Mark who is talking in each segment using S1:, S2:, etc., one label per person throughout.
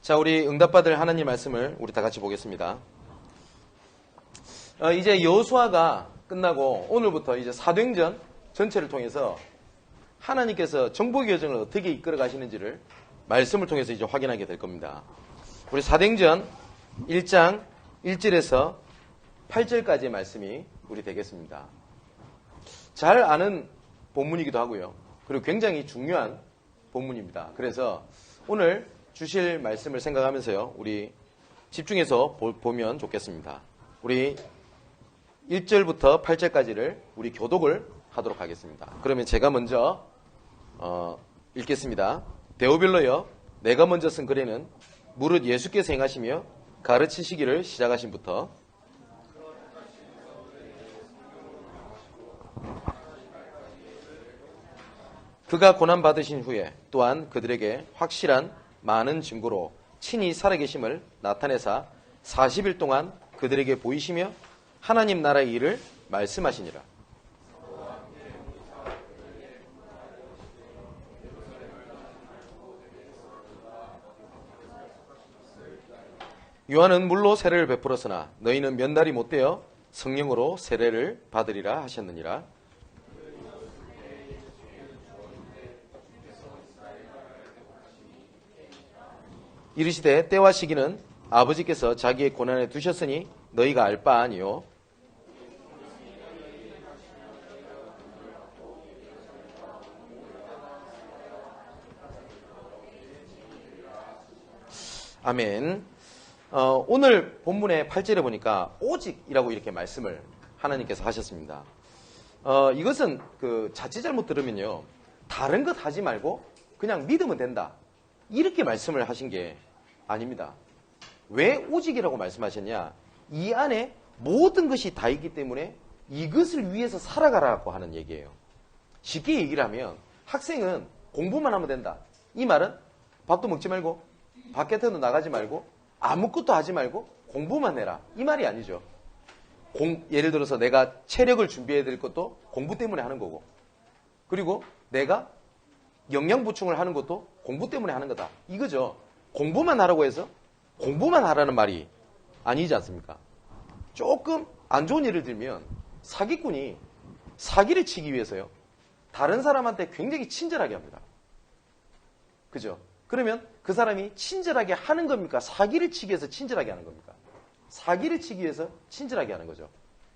S1: 자, 우리 응답받을 하나님 말씀을 우리 다 같이 보겠습니다. 이제 여호수아가 끝나고 오늘부터 이제 사도행전 전체를 통해서 하나님께서 정복의 여정을 어떻게 이끌어 가시는지를 말씀을 통해서 이제 확인하게 될 겁니다. 우리 사도행전 1장 1절에서 8절까지의 말씀이 우리 되겠습니다. 잘 아는 본문이기도 하고요. 그리고 굉장히 중요한 본문입니다. 그래서 오늘 주실 말씀을 생각하면서요, 우리 집중해서 보면 좋겠습니다. 우리 1절부터 8절까지를 우리 교독을 하도록 하겠습니다. 그러면 제가 먼저 읽겠습니다. 데오빌로여, 내가 먼저 쓴 글에는 무릇 예수께서 행하시며 가르치시기를 시작하신부터 그가 고난받으신 후에 또한 그들에게 확실한 많은 증거로 친히 살아계심을 나타내사 40일 동안 그들에게 보이시며 하나님 나라의 일을 말씀하시니라. 요한은 물로 세례를 베풀었으나 너희는 몇 날이 못되어 성령으로 세례를 받으리라 하셨느니라. 이르시되 때와 시기는 아버지께서 자기의 고난에 두셨으니 너희가 알 바 아니요. 아멘. 오늘 본문의 8절에 보니까 오직이라고 이렇게 말씀을 하나님께서 하셨습니다. 이것은 자칫 잘못 들으면요, 다른 것 하지 말고 그냥 믿으면 된다, 이렇게 말씀을 하신 게 아닙니다. 왜 오직이라고 말씀하셨냐? 이 안에 모든 것이 다 있기 때문에 이것을 위해서 살아가라고 하는 얘기예요. 쉽게 얘기를 하면 학생은 공부만 하면 된다. 이 말은 밥도 먹지 말고 밖에도 나가지 말고 아무것도 하지 말고 공부만 해라, 이 말이 아니죠. 예를 들어서 내가 체력을 준비해야 될 것도 공부 때문에 하는 거고, 그리고 내가 영양 보충을 하는 것도 공부 때문에 하는 거다, 이거죠. 공부만 하라고 해서 공부만 하라는 말이 아니지 않습니까? 조금 안 좋은 예를 들면 사기꾼이 사기를 치기 위해서요, 다른 사람한테 굉장히 친절하게 합니다. 그죠? 그러면 그 사람이 친절하게 하는 겁니까? 사기를 치기 위해서 친절하게 하는 겁니까? 사기를 치기 위해서 친절하게 하는 거죠.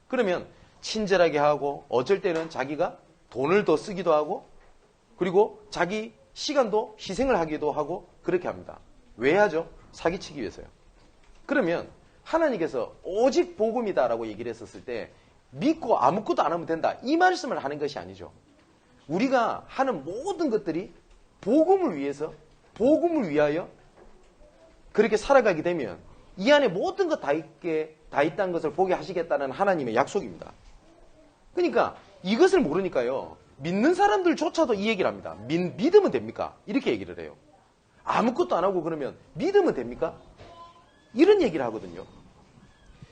S1: 그러면 친절하게 하고 어쩔 때는 자기가 돈을 더 쓰기도 하고, 그리고 자기 시간도 희생을 하기도 하고 그렇게 합니다. 왜 하죠? 사기치기 위해서요. 그러면 하나님께서 오직 복음이다라고 얘기를 했었을 때 믿고 아무것도 안 하면 된다, 이 말씀을 하는 것이 아니죠. 우리가 하는 모든 것들이 복음을 위해서, 복음을 위하여 그렇게 살아가게 되면 이 안에 모든 것 다 있다는 것을 보게 하시겠다는 하나님의 약속입니다. 그러니까 이것을 모르니까요, 믿는 사람들조차도 이 얘기를 합니다. 믿으면 됩니까? 이렇게 얘기를 해요. 아무것도 안 하고 그러면 믿으면 됩니까? 이런 얘기를 하거든요.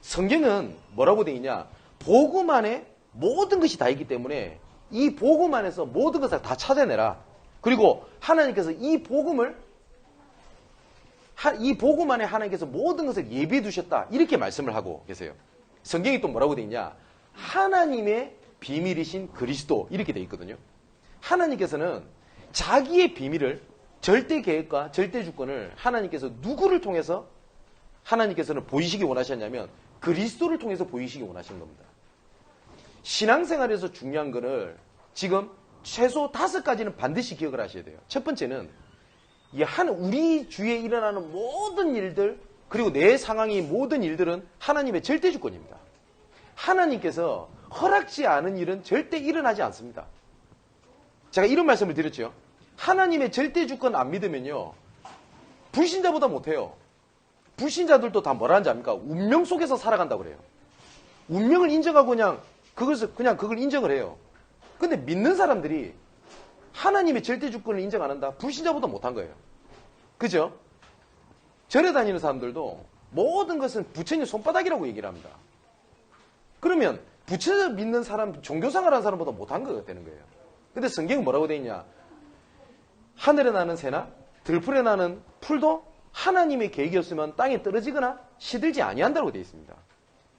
S1: 성경은 뭐라고 되어 있냐? 복음 안에 모든 것이 다 있기 때문에 이 복음 안에서 모든 것을 다 찾아내라. 그리고 하나님께서 이 복음 안에 하나님께서 모든 것을 예비해 두셨다, 이렇게 말씀을 하고 계세요. 성경이 또 뭐라고 되어 있냐? 하나님의 비밀이신 그리스도, 이렇게 되어 있거든요. 하나님께서는 자기의 비밀을, 절대 계획과 절대 주권을 하나님께서 누구를 통해서 하나님께서는 보이시기 원하셨냐면 그리스도를 통해서 보이시기 원하시는 겁니다. 신앙생활에서 중요한 거를 지금 최소 5가지는 반드시 기억을 하셔야 돼요. 첫 번째는 우리 주위에 일어나는 모든 일들, 그리고 내 상황의 모든 일들은 하나님의 절대 주권입니다. 하나님께서 허락지 않은 일은 절대 일어나지 않습니다. 제가 이런 말씀을 드렸죠. 하나님의 절대 주권 안 믿으면요, 불신자보다 못해요. 불신자들도 다 뭐라 하는지 압니까? 운명 속에서 살아간다고 그래요. 운명을 인정하고 그냥 그걸 인정을 해요. 근데 믿는 사람들이 하나님의 절대 주권을 인정 안 한다? 불신자보다 못한 거예요. 그죠? 절에 다니는 사람들도 모든 것은 부처님 손바닥이라고 얘기를 합니다. 그러면 부처 믿는 사람, 종교생활하는 사람보다 못한 거가 되는 거예요. 근데 성경은 뭐라고 되어 있냐? 하늘에 나는 새나 들풀에 나는 풀도 하나님의 계획이었으면 땅에 떨어지거나 시들지 아니한다고 되어 있습니다.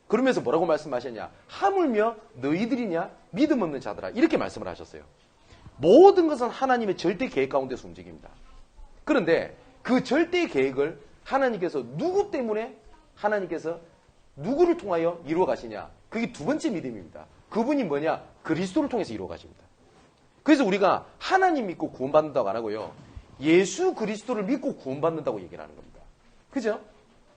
S1: 그러면서 뭐라고 말씀하셨냐? 하물며 너희들이냐? 믿음 없는 자들아. 이렇게 말씀을 하셨어요. 모든 것은 하나님의 절대 계획 가운데서 움직입니다. 그런데 그 절대 계획을 하나님께서 누구 때문에 하나님께서 누구를 통하여 이루어 가시냐? 그게 두 번째 믿음입니다. 그분이 뭐냐? 그리스도를 통해서 이루어 가십니다. 그래서 우리가 하나님 믿고 구원받는다고 안 하고요. 예수 그리스도를 믿고 구원받는다고 얘기를 하는 겁니다. 그죠?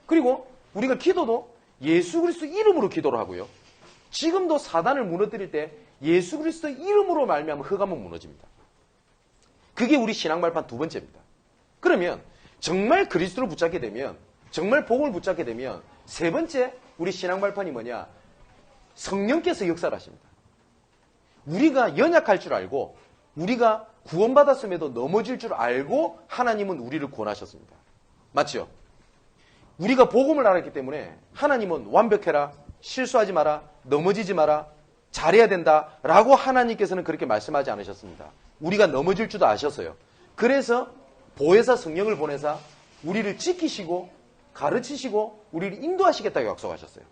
S1: 그리고 우리가 기도도 예수 그리스도 이름으로 기도를 하고요. 지금도 사단을 무너뜨릴 때 예수 그리스도 이름으로 말미암아 흑암은 무너집니다. 그게 우리 신앙 발판 두 번째입니다. 그러면 정말 그리스도를 붙잡게 되면, 정말 복음을 붙잡게 되면 세 번째 우리 신앙 발판이 뭐냐? 성령께서 역사를 하십니다. 우리가 연약할 줄 알고 우리가 구원받았음에도 넘어질 줄 알고 하나님은 우리를 구원하셨습니다. 맞죠? 우리가 복음을 알았기 때문에 하나님은 완벽해라, 실수하지 마라, 넘어지지 마라, 잘해야 된다 라고 하나님께서는 그렇게 말씀하지 않으셨습니다. 우리가 넘어질 줄도 아셨어요. 그래서 보혜사 성령을 보내사 우리를 지키시고 가르치시고 우리를 인도하시겠다고 약속하셨어요.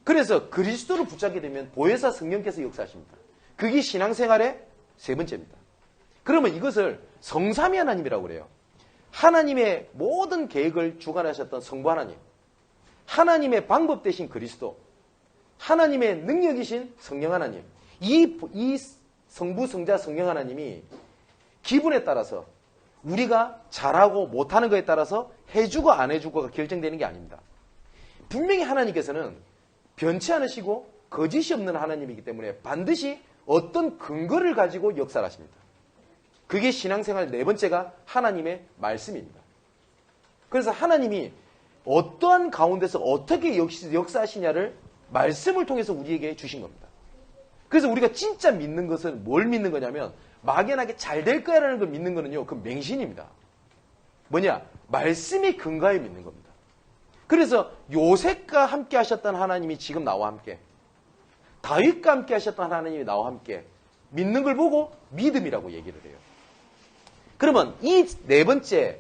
S1: 그래서 그리스도를 붙잡게 되면 보혜사 성령께서 역사하십니다. 그게 신앙생활의 세 번째입니다. 그러면 이것을 성삼위 하나님이라고 그래요. 하나님의 모든 계획을 주관하셨던 성부 하나님, 하나님의 방법 되신 그리스도, 하나님의 능력이신 성령 하나님, 이 성부, 성자, 성령 하나님이 기분에 따라서 우리가 잘하고 못하는 것에 따라서 해주고 안 해주고가 결정되는 게 아닙니다. 분명히 하나님께서는 변치 않으시고 거짓이 없는 하나님이기 때문에 반드시 어떤 근거를 가지고 역사를 하십니다. 그게 신앙생활 네 번째가 하나님의 말씀입니다. 그래서 하나님이 어떠한 가운데서 어떻게 역사하시냐를 말씀을 통해서 우리에게 주신 겁니다. 그래서 우리가 진짜 믿는 것은 뭘 믿는 거냐면 막연하게 잘 될 거야라는 걸 믿는 거는요, 그 맹신입니다. 뭐냐? 말씀이 근거에 믿는 겁니다. 그래서 요셉과 함께 하셨던 하나님이 지금 나와 함께, 다윗과 함께 하셨던 하나님이 나와 함께 믿는 걸 보고 믿음이라고 얘기를 해요. 그러면 이 네 번째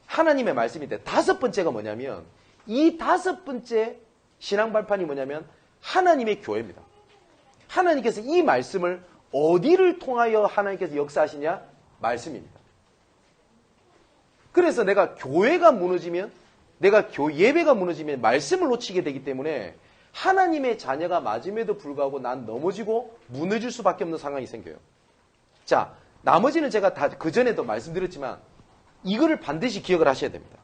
S1: 하나님의 말씀인데 다섯 번째가 뭐냐면, 이 다섯 번째 신앙 발판이 뭐냐면 하나님의 교회입니다. 하나님께서 이 말씀을 어디를 통하여 하나님께서 역사하시냐? 말씀입니다. 그래서 내가 교회가 무너지면, 내가 예배가 무너지면 말씀을 놓치게 되기 때문에 하나님의 자녀가 맞음에도 불구하고 난 넘어지고 무너질 수밖에 없는 상황이 생겨요. 자, 나머지는 제가 다 그전에도 말씀드렸지만 이거를 반드시 기억을 하셔야 됩니다.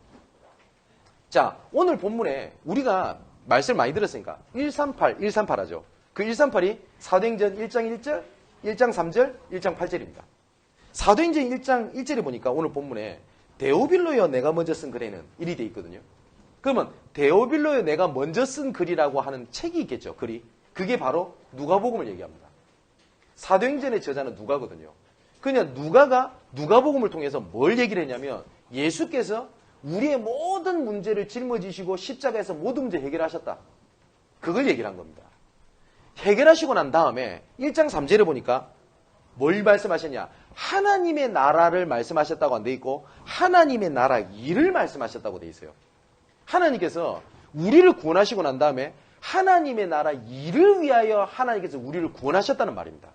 S1: 자, 오늘 본문에 우리가 말씀을 많이 들었으니까 138 하죠. 그 138이 사도행전 1장 1절, 1장 3절, 1장 8절입니다. 사도행전 1장 1절에 보니까 오늘 본문에 데오빌로여 내가 먼저 쓴 글에는 이리 돼 있거든요. 그러면 데오빌로여 내가 먼저 쓴 글이라고 하는 책이 있겠죠. 글이. 그게 바로 누가복음을 얘기합니다. 사도행전의 저자는 누가거든요. 그냥 누가가 누가복음을 통해서 뭘 얘기를 했냐면 예수께서 우리의 모든 문제를 짊어지시고 십자가에서 모든 문제 해결하셨다. 그걸 얘기를 한 겁니다. 해결하시고 난 다음에 1장 3절에 보니까 뭘 말씀하셨냐? 하나님의 나라를 말씀하셨다고 안 돼 있고 하나님의 나라 일을 말씀하셨다고 돼 있어요. 하나님께서 우리를 구원하시고 난 다음에 하나님의 나라 일을 위하여 하나님께서 우리를 구원하셨다는 말입니다.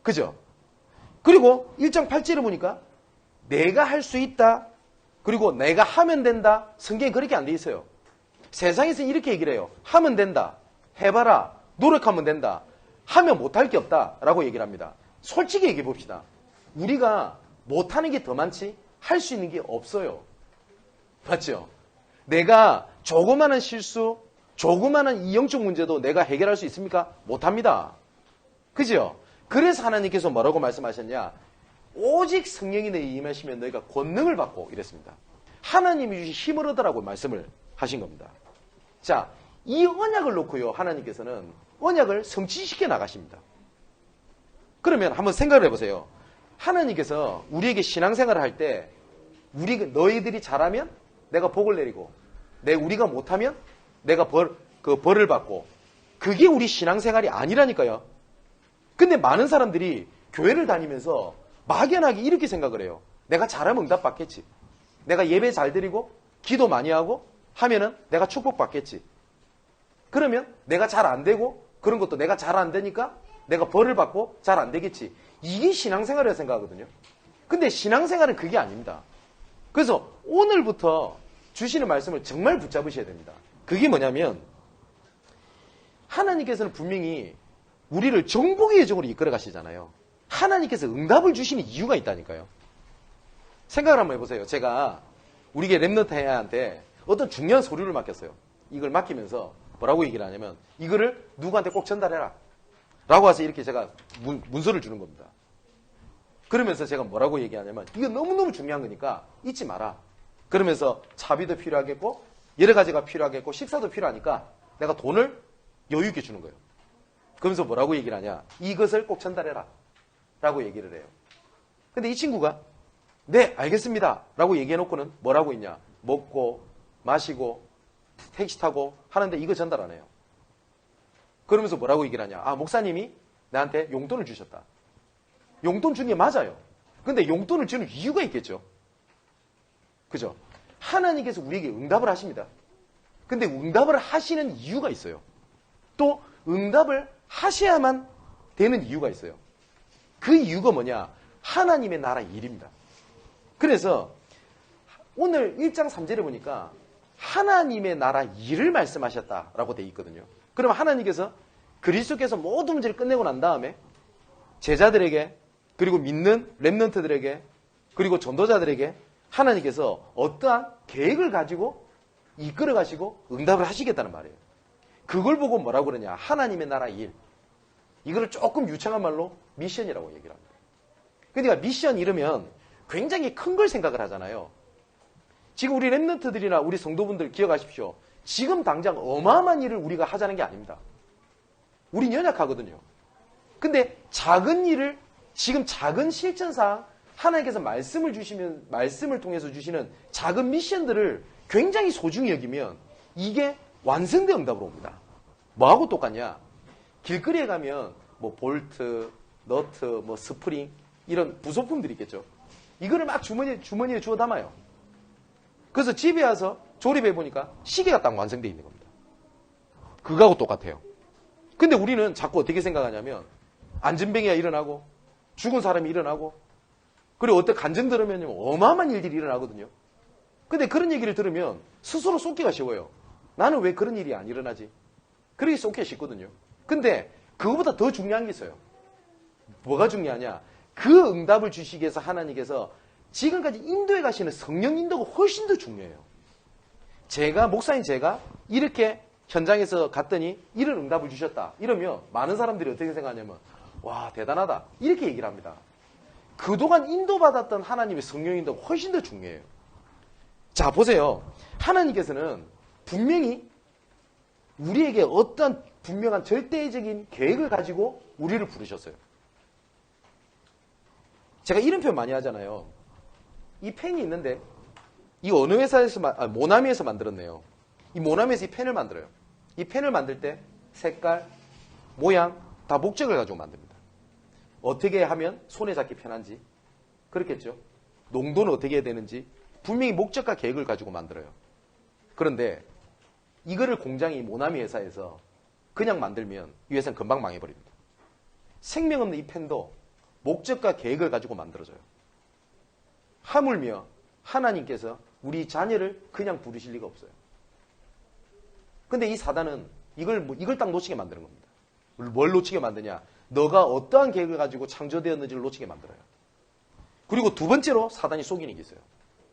S1: 그죠? 그리고 1장 8절에 보니까 내가 할 수 있다. 그리고 내가 하면 된다. 성경에 그렇게 안 돼 있어요. 세상에서 이렇게 얘기를 해요. 하면 된다. 해봐라. 노력하면 된다. 하면 못할 게 없다. 라고 얘기를 합니다. 솔직히 얘기해 봅시다. 우리가 못하는 게 더 많지 할 수 있는 게 없어요. 맞죠? 내가 조그마한 실수, 조그마한 이 영적 문제도 내가 해결할 수 있습니까? 못합니다. 그죠? 그래서 하나님께서 뭐라고 말씀하셨냐? 오직 성령이 너희에 임하시면 너희가 권능을 받고 이랬습니다. 하나님이 주신 힘을 얻으라고 말씀을 하신 겁니다. 자, 이 언약을 놓고요, 하나님께서는 언약을 성취시켜 나가십니다. 그러면 한번 생각을 해보세요. 하나님께서 우리에게 신앙생활을 할 때 너희들이 잘하면 내가 복을 내리고 우리가 못하면 내가 벌을 받고, 그게 우리 신앙생활이 아니라니까요. 근데 많은 사람들이 교회를 다니면서 막연하게 이렇게 생각을 해요. 내가 잘하면 응답받겠지. 내가 예배 잘 드리고 기도 많이 하고 하면은 내가 축복받겠지. 그러면 내가 잘 안 되고 그런 것도 내가 잘 안 되니까 내가 벌을 받고 잘 안 되겠지. 이게 신앙생활이라고 생각하거든요. 근데 신앙생활은 그게 아닙니다. 그래서 오늘부터 주시는 말씀을 정말 붙잡으셔야 됩니다. 그게 뭐냐면 하나님께서는 분명히 우리를 정복의 여정으로 이끌어 가시잖아요. 하나님께서 응답을 주시는 이유가 있다니까요. 생각을 한번 해보세요. 제가 우리 게 랩런트한테 어떤 중요한 서류를 맡겼어요. 이걸 맡기면서 뭐라고 얘기를 하냐면 이거를 누구한테 꼭 전달해라 라고 해서 이렇게 제가 문서를 주는 겁니다. 그러면서 제가 뭐라고 얘기하냐면 이거 너무너무 중요한 거니까 잊지 마라. 그러면서 차비도 필요하겠고 여러 가지가 필요하겠고 식사도 필요하니까 내가 돈을 여유 있게 주는 거예요. 그러면서 뭐라고 얘기를 하냐. 이것을 꼭 전달해라 라고 얘기를 해요. 근데 이 친구가 네 알겠습니다 라고 얘기해놓고는 뭐라고 있냐. 먹고 마시고 택시 타고 하는데 이거 전달 안 해요. 그러면서 뭐라고 얘기를 하냐. 아 목사님이 나한테 용돈을 주셨다. 용돈 준 게 맞아요. 근데 용돈을 주는 이유가 있겠죠. 그죠? 하나님께서 우리에게 응답을 하십니다. 근데 응답을 하시는 이유가 있어요. 또 응답을 하셔야만 되는 이유가 있어요. 그 이유가 뭐냐? 하나님의 나라 일입니다. 그래서 오늘 1장 3절에 보니까 하나님의 나라 일을 말씀하셨다라고 되어 있거든요. 그러면 하나님께서 그리스도께서 모든 문제를 끝내고 난 다음에 제자들에게 그리고 믿는 렘넌트들에게 그리고 전도자들에게 하나님께서 어떠한 계획을 가지고 이끌어 가시고 응답을 하시겠다는 말이에요. 그걸 보고 뭐라고 그러냐. 하나님의 나라 일. 이거를 조금 유창한 말로 미션이라고 얘기를 합니다. 그러니까 미션 이러면 굉장히 큰 걸 생각을 하잖아요. 지금 우리 렘넌트들이나 우리 성도분들 기억하십시오. 지금 당장 어마어마한 일을 우리가 하자는 게 아닙니다. 우린 연약하거든요. 근데 작은 일을 지금 작은 실천상 하나님께서 말씀을 주시면 말씀을 통해서 주시는 작은 미션들을 굉장히 소중히 여기면 이게 완성된 응답으로 옵니다. 뭐하고 똑같냐? 길거리에 가면 뭐 볼트, 너트, 뭐 스프링 이런 부속품들이 있겠죠. 이거를 막 주머니에 주워 담아요. 그래서 집에 와서 조립해 보니까 시계가 딱 완성되어 있는 겁니다. 그거하고 똑같아요. 근데 우리는 자꾸 어떻게 생각하냐면 안전뱅이가 일어나고 죽은 사람이 일어나고 그리고 어떤 간증 들으면 어마어마한 일들이 일어나거든요. 근데 그런 얘기를 들으면 스스로 쏟기가 쉬워요. 나는 왜 그런 일이 안 일어나지? 그러기 쏟기가 쉽거든요. 근데 그거보다 더 중요한 게 있어요. 뭐가 중요하냐? 그 응답을 주시기 위해서 하나님께서 지금까지 인도에 가시는 성령 인도가 훨씬 더 중요해요. 목사인 제가 이렇게 현장에서 갔더니 이런 응답을 주셨다. 이러면 많은 사람들이 어떻게 생각하냐면 와 대단하다. 이렇게 얘기를 합니다. 그동안 인도받았던 하나님의 성령 인도가 훨씬 더 중요해요. 자 보세요. 하나님께서는 분명히 우리에게 어떤 분명한 절대적인 계획을 가지고 우리를 부르셨어요. 제가 이런 표현 많이 하잖아요. 이 펜이 있는데 이 어느 회사에서 모나미에서 만들었네요. 이 모나미에서 이 펜을 만들어요. 이 펜을 만들 때 색깔, 모양 다 목적을 가지고 만듭니다. 어떻게 하면 손에 잡기 편한지 그렇겠죠. 농도는 어떻게 해야 되는지 분명히 목적과 계획을 가지고 만들어요. 그런데 이거를 공장이 모나미 회사에서 그냥 만들면 이 회사는 금방 망해버립니다. 생명 없는 이 펜도 목적과 계획을 가지고 만들어져요. 하물며 하나님께서 우리 자녀를 그냥 부르실 리가 없어요. 근데 이 사단은 이걸 딱 놓치게 만드는 겁니다. 뭘 놓치게 만드냐? 너가 어떠한 계획을 가지고 창조되었는지를 놓치게 만들어요. 그리고 두 번째로 사단이 속이는 게 있어요.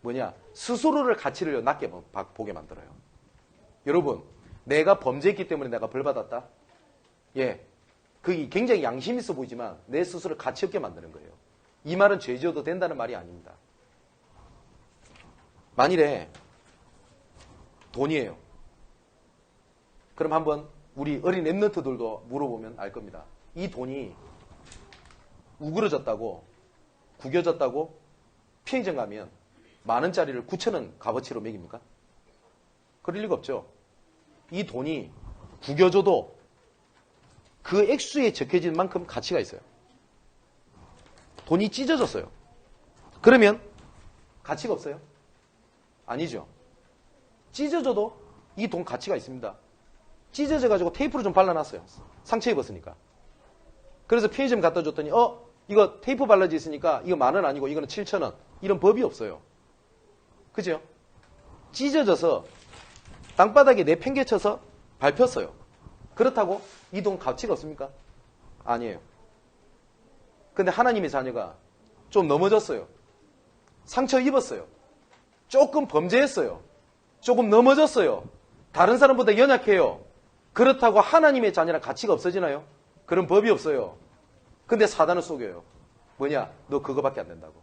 S1: 뭐냐? 스스로를 가치를 낮게 보게 만들어요. 여러분, 내가 범죄했기 때문에 내가 벌 받았다? 예. 그게 굉장히 양심 있어 보이지만 내 스스로를 가치 없게 만드는 거예요. 이 말은 죄 지어도 된다는 말이 아닙니다. 만일에 돈이에요. 그럼 한번 우리 어린 랩런트들도 물어보면 알 겁니다. 이 돈이 우그러졌다고 구겨졌다고 편의점 가면 10,000원짜리를 9,000원 값어치로 매깁니까? 그럴 리가 없죠. 이 돈이 구겨져도 그 액수에 적혀진 만큼 가치가 있어요. 돈이 찢어졌어요. 그러면 가치가 없어요? 아니죠. 찢어져도 이 돈 가치가 있습니다. 찢어져가지고 테이프로 좀 발라놨어요. 상처 입었으니까. 그래서 편의점 갖다 줬더니 이거 테이프 발라져 있으니까 이거 10,000원 아니고 이거는 7,000원. 이런 법이 없어요. 그죠? 찢어져서 땅바닥에 내팽개쳐서 밟혔어요. 그렇다고 이 돈 가치가 없습니까? 아니에요. 근데 하나님의 자녀가 좀 넘어졌어요. 상처 입었어요. 조금 범죄했어요. 조금 넘어졌어요. 다른 사람보다 연약해요. 그렇다고 하나님의 자녀랑 가치가 없어지나요? 그런 법이 없어요. 근데 사단은 속여요. 뭐냐? 너 그거밖에 안 된다고.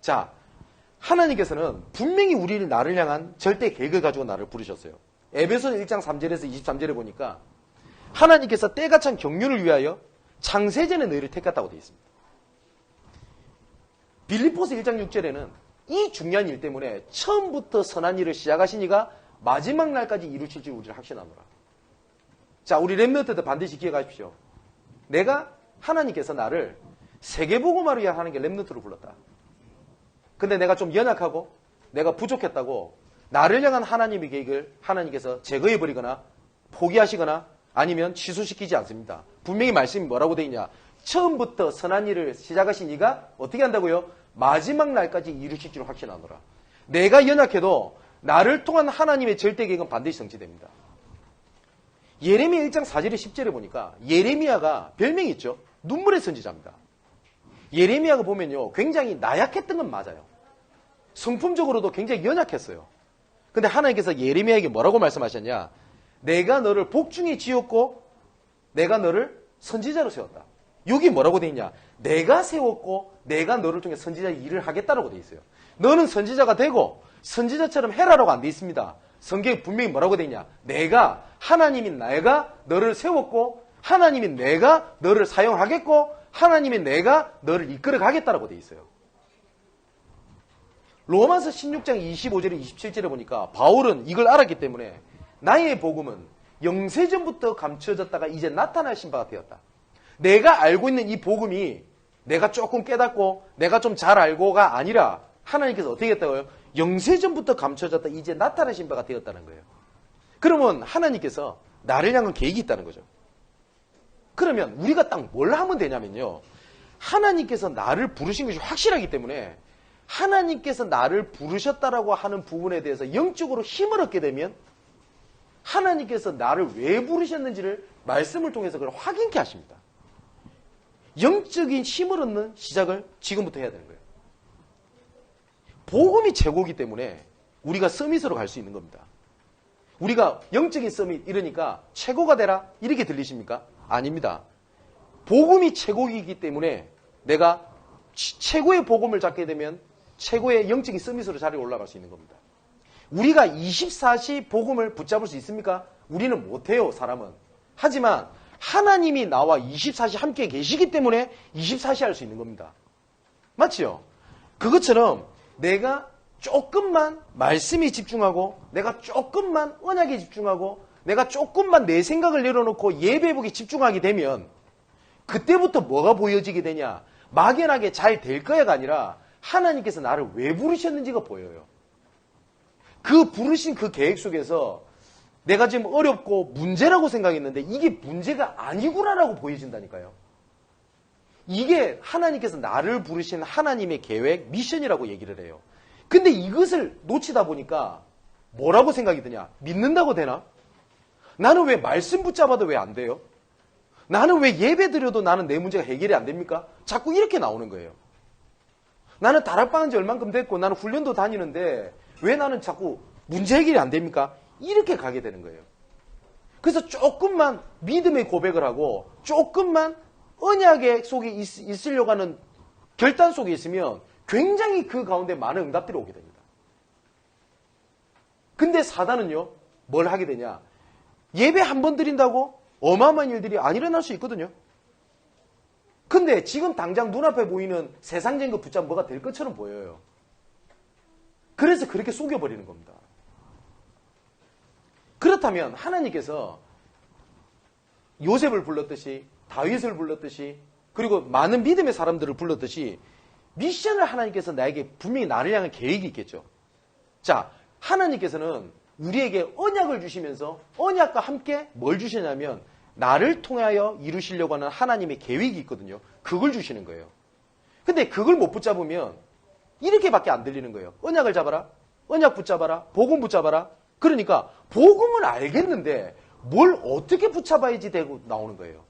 S1: 자, 하나님께서는 분명히 우리를 나를 향한 절대 계획을 가지고 나를 부르셨어요. 에베소서 1장 3절에서 23절에 보니까 하나님께서 때가 찬 경륜을 위하여 창세전에 너희를 택했다고 되어 있습니다. 빌립보서 1장 6절에는 이 중요한 일 때문에 처음부터 선한 일을 시작하신 이가 마지막 날까지 이루실 줄 우리를 확신하노라. 자, 우리 렘넌트들 반드시 기억하십시오. 내가 하나님께서 나를 세계복음화를 위해 하는 게 렘넌트로 불렀다. 근데 내가 좀 연약하고 내가 부족했다고 나를 향한 하나님의 계획을 하나님께서 제거해버리거나 포기하시거나 아니면 취소시키지 않습니다. 분명히 말씀이 뭐라고 되어 있냐. 처음부터 선한 일을 시작하신 이가 어떻게 한다고요? 마지막 날까지 이루실 줄 확신하노라. 내가 연약해도 나를 통한 하나님의 절대 계획은 반드시 성취됩니다. 예레미야 1장 4절에 10절에 보니까 예레미야가 별명이 있죠. 눈물의 선지자입니다. 예레미야가 보면요. 굉장히 나약했던 건 맞아요. 성품적으로도 굉장히 연약했어요. 근데 하나님께서 예레미야에게 뭐라고 말씀하셨냐. 내가 너를 복중에 지었고 내가 너를 선지자로 세웠다. 여기 뭐라고 돼 있냐. 내가 세웠고 내가 너를 통해 선지자 일을 하겠다라고 돼 있어요. 너는 선지자가 되고 선지자처럼 해라라고 안 돼 있습니다. 성경에 분명히 뭐라고 돼 있냐. 하나님이 내가 너를 세웠고 하나님이 내가 너를 사용하겠고 하나님이 내가 너를 이끌어 가겠다라고 돼 있어요. 로마서 16장 25절에 27절에 보니까 바울은 이걸 알았기 때문에 나의 복음은 영세전부터 감춰졌다가 이제 나타나신 바가 되었다. 내가 알고 있는 이 복음이 내가 조금 깨닫고 내가 좀 잘 알고가 아니라 하나님께서 어떻게 했다고요? 영세전부터 감춰졌다 이제 나타나신 바가 되었다는 거예요. 그러면 하나님께서 나를 향한 계획이 있다는 거죠. 그러면 우리가 딱 뭘 하면 되냐면요. 하나님께서 나를 부르신 것이 확실하기 때문에 하나님께서 나를 부르셨다라고 하는 부분에 대해서 영적으로 힘을 얻게 되면 하나님께서 나를 왜 부르셨는지를 말씀을 통해서 그걸 확인케 하십니다. 영적인 힘을 얻는 시작을 지금부터 해야 되는 거예요. 복음이 최고이기 때문에 우리가 서밋으로 갈 수 있는 겁니다. 우리가 영적인 서밋 이러니까 최고가 되라 이렇게 들리십니까? 아닙니다. 복음이 최고이기 때문에 내가 최고의 복음을 잡게 되면 최고의 영적인 서밋으로 자리에 올라갈 수 있는 겁니다. 우리가 24시 복음을 붙잡을 수 있습니까? 우리는 못해요, 사람은. 하지만 하나님이 나와 24시 함께 계시기 때문에 24시 할 수 있는 겁니다. 맞지요? 그것처럼 내가 조금만 말씀에 집중하고 내가 조금만 언약에 집중하고 내가 조금만 내 생각을 내려놓고 예배복에 집중하게 되면 그때부터 뭐가 보여지게 되냐? 막연하게 잘 될 거야가 아니라 하나님께서 나를 왜 부르셨는지가 보여요. 그 부르신 그 계획 속에서 내가 지금 어렵고 문제라고 생각했는데 이게 문제가 아니구나라고 보여진다니까요. 이게 하나님께서 나를 부르신 하나님의 계획, 미션이라고 얘기를 해요. 근데 이것을 놓치다 보니까 뭐라고 생각이 드냐? 믿는다고 되나? 나는 왜 말씀 붙잡아도 왜 안 돼요? 나는 왜 예배 드려도 나는 내 문제가 해결이 안 됩니까? 자꾸 이렇게 나오는 거예요. 나는 다락방한 지 얼만큼 됐고 나는 훈련도 다니는데 왜 나는 자꾸 문제 해결이 안 됩니까? 이렇게 가게 되는 거예요. 그래서 조금만 믿음의 고백을 하고 조금만 언약의 속에 있으려고 하는 결단 속에 있으면 굉장히 그 가운데 많은 응답들이 오게 됩니다. 근데 사단은요, 뭘 하게 되냐? 예배 한 번 드린다고 어마어마한 일들이 안 일어날 수 있거든요. 근데 지금 당장 눈앞에 보이는 세상적인 거 붙잡으면 뭐가 될 것처럼 보여요. 그래서 그렇게 속여버리는 겁니다. 그렇다면 하나님께서 요셉을 불렀듯이 다윗을 불렀듯이 그리고 많은 믿음의 사람들을 불렀듯이 미션을 하나님께서 나에게 분명히 나를 향한 계획이 있겠죠. 자, 하나님께서는 우리에게 언약을 주시면서 언약과 함께 뭘 주시냐면 나를 통하여 이루시려고 하는 하나님의 계획이 있거든요. 그걸 주시는 거예요. 근데 그걸 못 붙잡으면 이렇게밖에 안 들리는 거예요. 언약을 잡아라. 언약 붙잡아라. 복음 붙잡아라. 그러니까 복음은 알겠는데 뭘 어떻게 붙잡아야지 되고 나오는 거예요.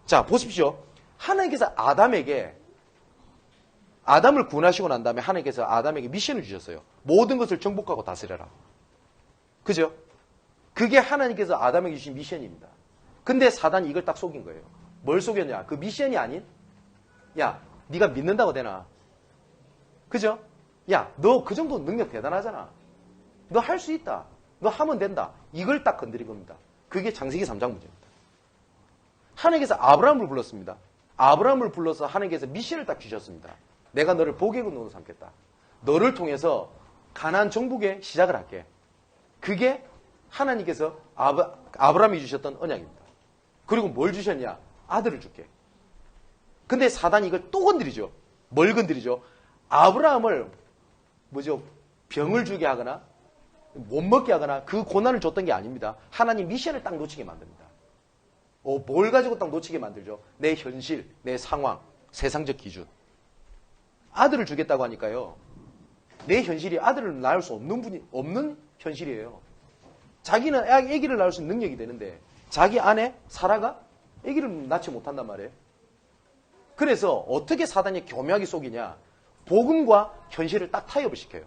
S1: 자, 보십시오. 하나님께서 아담을 구원하시고 난 다음에 하나님께서 아담에게 미션을 주셨어요. 모든 것을 정복하고 다스려라. 그죠? 그게 하나님께서 아담에게 주신 미션입니다. 근데 사단이 이걸 딱 속인 거예요. 뭘 속였냐? 그 미션이 아닌 야, 네가 믿는다고 되나? 그죠? 야, 너 그 정도 능력 대단하잖아. 너 할 수 있다. 너 하면 된다. 이걸 딱 건드린 겁니다. 그게 창세기 3장 문제입니다. 하나님께서 아브라함을 불렀습니다. 아브라함을 불러서 하나님께서 미션을 딱 주셨습니다. 내가 너를 복의 근원으로 삼겠다. 너를 통해서 가나안 정복의 시작을 할게. 그게 하나님께서 아브라함이 주셨던 언약입니다. 그리고 뭘 주셨냐? 아들을 줄게. 근데 사단이 이걸 또 건드리죠. 뭘 건드리죠? 아브라함을 병을 주게 하거나 못 먹게 하거나 그 고난을 줬던 게 아닙니다. 하나님 미션을 딱 놓치게 만듭니다. 뭘 가지고 딱 놓치게 만들죠? 내 현실, 내 상황, 세상적 기준. 아들을 주겠다고 하니까요. 내 현실이 아들을 낳을 수 없는 현실이에요. 자기는 아기를 낳을 수 있는 능력이 되는데 자기 아내 사라가 아기를 낳지 못한단 말이에요. 그래서 어떻게 사단이 교묘하게 속이냐? 복음과 현실을 딱 타협을 시켜요.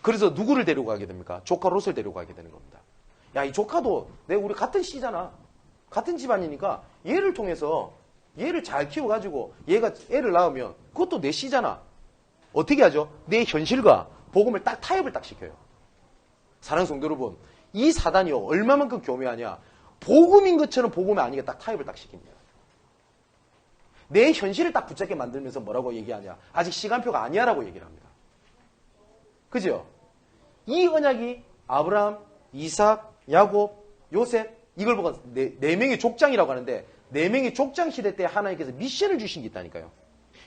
S1: 그래서 누구를 데리고 가게 됩니까? 조카 롯을 데리고 가게 되는 겁니다. 야, 이 조카도 우리 같은 씨잖아. 같은 집안이니까 얘를 통해서 얘를 잘 키워가지고 얘가 애를 낳으면 그것도 내 씨잖아. 어떻게 하죠? 내 현실과 복음을 딱 타협을 딱 시켜요. 사랑하는 성도 여러분, 이 사단이요 얼마만큼 교묘하냐? 복음인 것처럼 복음이 아니게 딱 타협을 딱 시킵니다. 내 현실을 딱 붙잡게 만들면서 뭐라고 얘기하냐? 아직 시간표가 아니야라고 얘기를 합니다. 그죠? 이 언약이 아브라함, 이삭, 야곱, 요셉 이걸 보고 네 명의 족장이라고 하는데 네 명의 족장 시대 때 하나님께서 미션을 주신 게 있다니까요.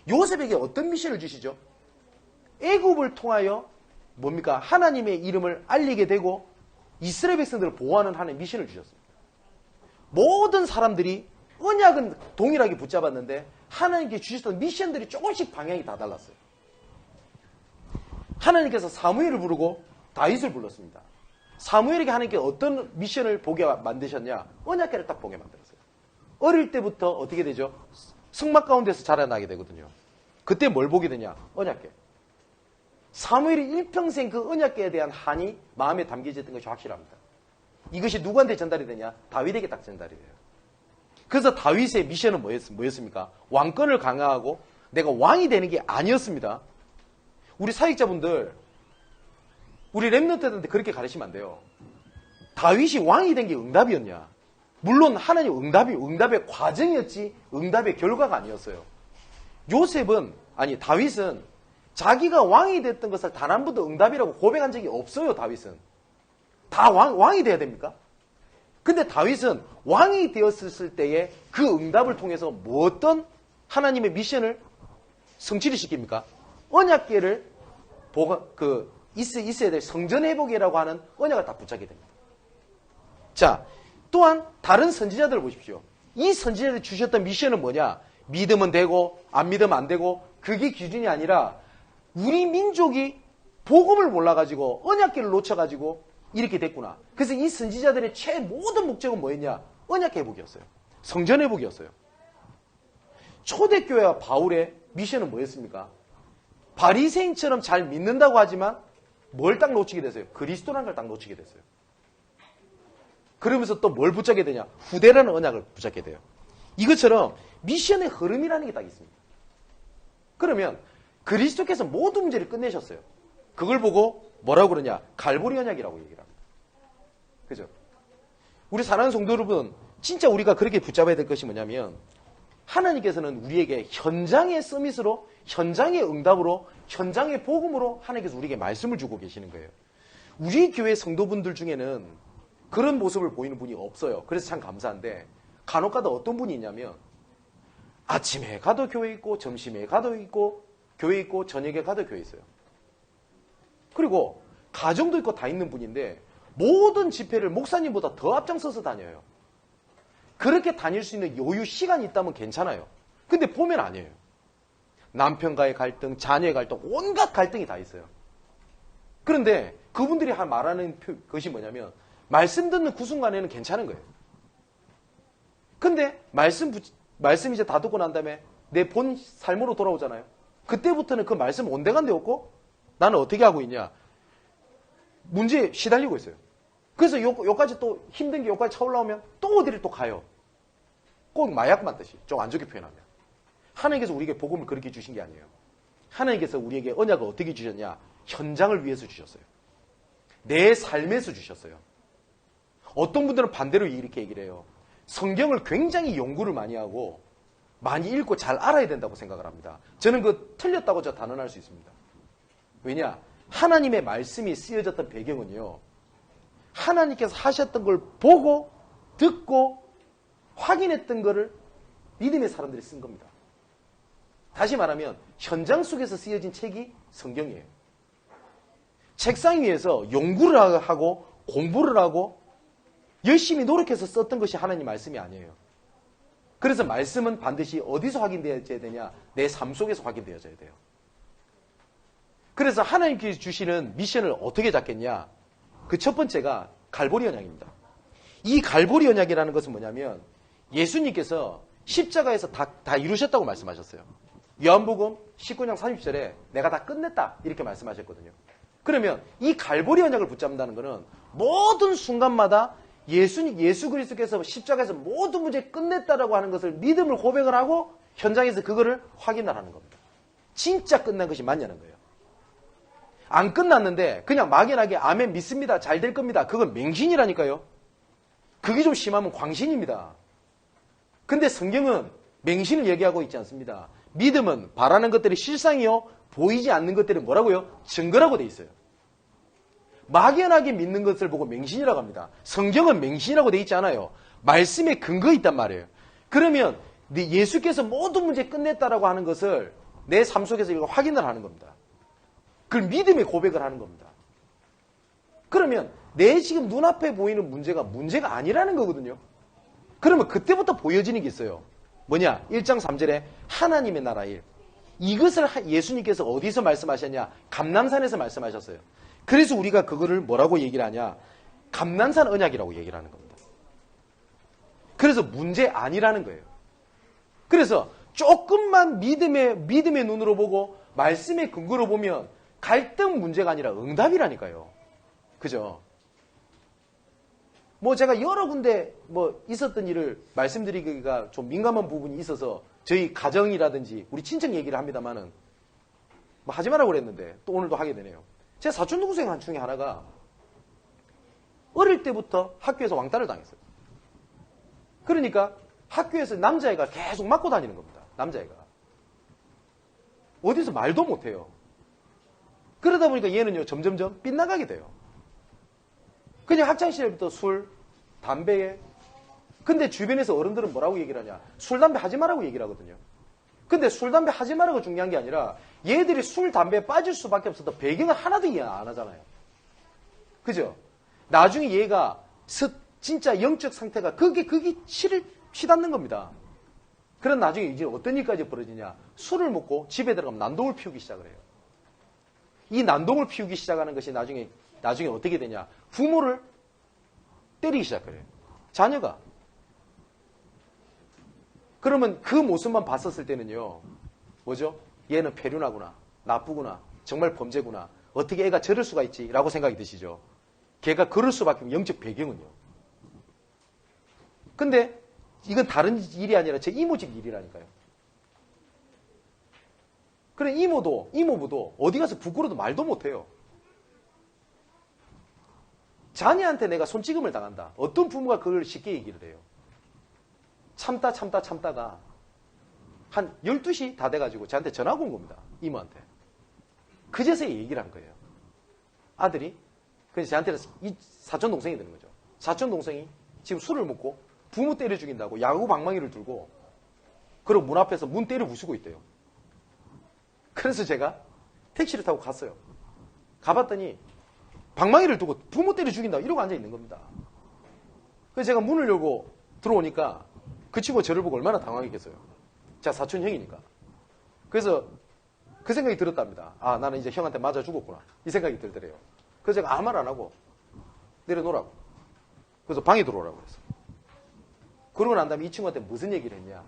S1: 요셉에게 어떤 미션을 주시죠? 애굽을 통하여 뭡니까? 하나님의 이름을 알리게 되고 이스라엘 백성들을 보호하는 하나님의 미션을 주셨습니다. 모든 사람들이 언약은 동일하게 붙잡았는데 하나님께 주셨던 미션들이 조금씩 방향이 다 달랐어요. 하나님께서 사무엘을 부르고 다윗을 불렀습니다. 사무엘에게 하나님께 어떤 미션을 보게 만드셨냐? 언약궤를 딱 보게 만들었어요. 어릴 때부터 어떻게 되죠? 성막 가운데서 자라나게 되거든요. 그때 뭘 보게 되냐? 언약궤. 사무엘이 일평생 그 언약궤에 대한 한이 마음에 담겨졌던 것이 확실합니다. 이것이 누구한테 전달이 되냐? 다윗에게 딱 전달이 돼요. 그래서 다윗의 미션은 뭐였습니까? 왕권을 강화하고 내가 왕이 되는 게 아니었습니다. 우리 사역자분들, 우리 랩런트들한테 그렇게 가르치면 안 돼요. 다윗이 왕이 된 게 응답이었냐? 물론 하나님 응답의 과정이었지 응답의 결과가 아니었어요. 다윗은 자기가 왕이 됐던 것을 단 한 번도 응답이라고 고백한 적이 없어요. 다윗은. 다 왕이 돼야 됩니까? 근데 다윗은 왕이 되었을 때에 그 응답을 통해서 뭐 어떤 하나님의 미션을 성취를 시킵니까? 언약궤를 있어야 될 성전회복이라고 하는 언약을 다 붙잡게 됩니다. 자, 또한 다른 선지자들을 보십시오. 이 선지자들이 주셨던 미션은 뭐냐? 믿으면 되고 안 믿으면 안 되고 그게 기준이 아니라 우리 민족이 복음을 몰라가지고 언약궤를 놓쳐가지고 이렇게 됐구나. 그래서 이 선지자들의 모든 목적은 뭐였냐? 언약회복이었어요. 성전회복이었어요. 초대교회와 바울의 미션은 뭐였습니까? 바리새인처럼 잘 믿는다고 하지만 뭘 딱 놓치게 됐어요? 그리스도라는 걸 딱 놓치게 됐어요. 그러면서 또 뭘 붙잡게 되냐? 후대라는 언약을 붙잡게 돼요. 이것처럼 미션의 흐름이라는 게 딱 있습니다. 그러면 그리스도께서 모든 문제를 끝내셨어요. 그걸 보고 뭐라고 그러냐? 갈보리 언약이라고 얘기를 합니다. 그죠? 우리 사랑하는 성도 여러분, 진짜 우리가 그렇게 붙잡아야 될 것이 뭐냐면 하나님께서는 우리에게 현장의 서밋으로, 현장의 응답으로, 현장의 복음으로 하나님께서 우리에게 말씀을 주고 계시는 거예요. 우리 교회 성도분들 중에는 그런 모습을 보이는 분이 없어요. 그래서 참 감사한데 간혹가다 어떤 분이 있냐면 아침에 가도 교회 있고 점심에 가도 있고 교회 있고 저녁에 가도 교회 있어요. 그리고 가정도 있고 다 있는 분인데 모든 집회를 목사님보다 더 앞장서서 다녀요. 그렇게 다닐 수 있는 여유 시간이 있다면 괜찮아요. 근데 보면 아니에요. 남편과의 갈등, 자녀의 갈등, 온갖 갈등이 다 있어요. 그런데 그분들이 말하는 것이 뭐냐면 말씀 듣는 그 순간에는 괜찮은 거예요. 근데 말씀 이제 다 듣고 난 다음에 내 본 삶으로 돌아오잖아요. 그때부터는 그 말씀 온데간데 없고 나는 어떻게 하고 있냐. 문제에 시달리고 있어요. 그래서 요까지 또 힘든 게 요까지 차올라오면 또 어디를 또 가요. 꼭 마약 맞듯이 좀 안 좋게 표현하면. 하나님께서 우리에게 복음을 그렇게 주신 게 아니에요. 하나님께서 우리에게 언약을 어떻게 주셨냐. 현장을 위해서 주셨어요. 내 삶에서 주셨어요. 어떤 분들은 반대로 이렇게 얘기를 해요. 성경을 굉장히 연구를 많이 하고 많이 읽고 잘 알아야 된다고 생각을 합니다. 저는 그 틀렸다고 저 단언할 수 있습니다. 왜냐? 하나님의 말씀이 쓰여졌던 배경은요. 하나님께서 하셨던 걸 보고 듣고 확인했던 거를 믿음의 사람들이 쓴 겁니다. 다시 말하면 현장 속에서 쓰여진 책이 성경이에요. 책상 위에서 연구를 하고 공부를 하고 열심히 노력해서 썼던 것이 하나님 말씀이 아니에요. 그래서 말씀은 반드시 어디서 확인되어져야 되냐? 내 삶 속에서 확인되어져야 돼요. 그래서 하나님께서 주시는 미션을 어떻게 잡겠냐? 그 첫 번째가 갈보리 언약입니다. 이 갈보리 언약이라는 것은 뭐냐면 예수님께서 십자가에서 다 이루셨다고 말씀하셨어요. 요한복음 19장 30절에 내가 다 끝냈다 이렇게 말씀하셨거든요. 그러면 이 갈보리 언약을 붙잡는다는 것은 모든 순간마다 예수 그리스도께서 십자가에서 모든 문제 끝냈다라고 하는 것을 믿음을 고백을 하고 현장에서 그거를 확인을 하는 겁니다. 진짜 끝난 것이 맞냐는 거예요. 안 끝났는데 그냥 막연하게 아멘 믿습니다. 잘 될 겁니다. 그건 맹신이라니까요. 그게 좀 심하면 광신입니다. 근데 성경은 맹신을 얘기하고 있지 않습니다. 믿음은 바라는 것들이 실상이요. 보이지 않는 것들이 뭐라고요? 증거라고 돼 있어요. 막연하게 믿는 것을 보고 맹신이라고 합니다. 성경은 맹신이라고 돼 있지 않아요. 말씀에 근거 있단 말이에요. 그러면 예수께서 모든 문제 끝냈다라고 하는 것을 내 삶 속에서 이거 확인을 하는 겁니다. 그걸 믿음의 고백을 하는 겁니다. 그러면 내 지금 눈앞에 보이는 문제가 아니라는 거거든요. 그러면 그때부터 보여지는 게 있어요. 뭐냐? 1장 3절에 하나님의 나라 일. 이것을 예수님께서 어디서 말씀하셨냐? 감람산에서 말씀하셨어요. 그래서 우리가 그거를 뭐라고 얘기를 하냐? 감람산 언약이라고 얘기를 하는 겁니다. 그래서 문제 아니라는 거예요. 그래서 조금만 믿음의 눈으로 보고 말씀의 근거로 보면 갈등 문제가 아니라 응답이라니까요. 그죠? 뭐 제가 여러 군데 있었던 일을 말씀드리기가 좀 민감한 부분이 있어서 저희 가정이라든지 우리 친척 얘기를 합니다만은 하지 말라고 그랬는데 또 오늘도 하게 되네요. 제 사촌 동생 중에 하나가 어릴 때부터 학교에서 왕따를 당했어요. 그러니까 학교에서 남자애가 계속 맞고 다니는 겁니다. 남자애가. 어디서 말도 못해요. 그러다 보니까 얘는요 점점점 빗나가게 돼요. 그냥 학창시절부터 술, 담배에. 근데 주변에서 어른들은 뭐라고 얘기를 하냐? 술, 담배 하지 말라고 얘기를 하거든요. 근데 술, 담배 하지 말라고 중요한 게 아니라 얘들이 술, 담배에 빠질 수밖에 없어도 배경을 하나도 이해 안 하잖아요. 그죠? 나중에 얘가 진짜 영적 상태가 그게 치닫는 겁니다. 그런 나중에 이제 어떤 일까지 벌어지냐? 술을 먹고 집에 들어가면 난동을 피우기 시작을 해요. 이 난동을 피우기 시작하는 것이 나중에 어떻게 되냐? 부모를 때리기 시작해요. 자녀가. 그러면 그 모습만 봤었을 때는요. 뭐죠? 얘는 폐륜하구나. 나쁘구나. 정말 범죄구나. 어떻게 애가 저럴 수가 있지? 라고 생각이 드시죠? 걔가 그럴 수밖에 없는 영적 배경은요. 근데 이건 다른 일이 아니라 제 이모 집 일이라니까요. 그래 이모부도 어디 가서 부끄러워도 말도 못해요. 자녀한테 내가 손찌검을 당한다. 어떤 부모가 그걸 쉽게 얘기를 해요. 참다가 한 12시 다 돼가지고 저한테 전화가 온 겁니다. 이모한테. 그제서야 얘기를 한 거예요. 아들이. 그래서 저한테는 사촌 동생이 되는 거죠. 사촌 동생이 지금 술을 먹고 부모 때려 죽인다고 야구 방망이를 들고 그리고 문 앞에서 문 때려 부수고 있대요. 그래서 제가 택시를 타고 갔어요. 가봤더니 방망이를 두고 부모 때려 죽인다 이러고 앉아 있는 겁니다. 그래서 제가 문을 열고 들어오니까 그 친구가 저를 보고 얼마나 당황했겠어요. 제가 사촌 형이니까. 그래서 그 생각이 들었답니다. 아, 나는 이제 형한테 맞아 죽었구나. 이 생각이 들더래요. 그래서 제가 아무 말 안 하고 내려놓으라고. 그래서 방에 들어오라고 그랬어. 그러고 난 다음에 이 친구한테 무슨 얘기를 했냐.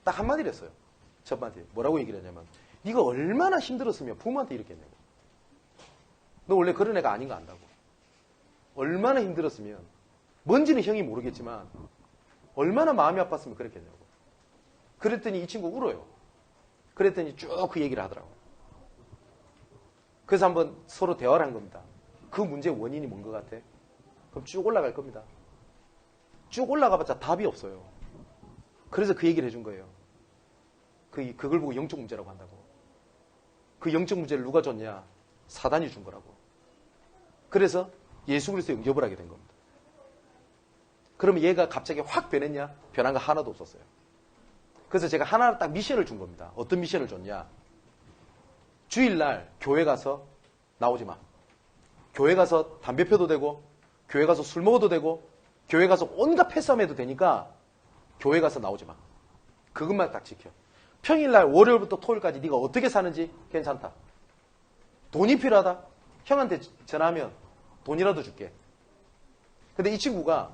S1: 딱 한마디를 했어요. 첫 마디. 뭐라고 얘기를 했냐면 네가 얼마나 힘들었으면 부모한테 이렇게 했냐고. 너 원래 그런 애가 아닌 거 안다고. 얼마나 힘들었으면 뭔지는 형이 모르겠지만 얼마나 마음이 아팠으면 그렇게 했냐고. 그랬더니 이 친구 울어요. 그랬더니 쭉 그 얘기를 하더라고요. 그래서 한번 서로 대화를 한 겁니다. 그 문제의 원인이 뭔 것 같아? 그럼 쭉 올라갈 겁니다. 쭉 올라가봤자 답이 없어요. 그래서 그 얘기를 해준 거예요. 그걸 보고 영적 문제라고 한다고. 그 영적 문제를 누가 줬냐? 사단이 준 거라고. 그래서 예수 그리스도에 영접을 하게 된 겁니다. 그러면 얘가 갑자기 확 변했냐? 변한 거 하나도 없었어요. 그래서 제가 하나 딱 미션을 준 겁니다. 어떤 미션을 줬냐? 주일날 교회 가서 나오지 마. 교회 가서 담배 펴도 되고, 교회 가서 술 먹어도 되고, 교회 가서 온갖 패싸움 해도 되니까 교회 가서 나오지 마. 그것만 딱 지켜. 평일날 월요일부터 토요일까지 네가 어떻게 사는지 괜찮다. 돈이 필요하다. 형한테 전화하면 돈이라도 줄게. 근데 이 친구가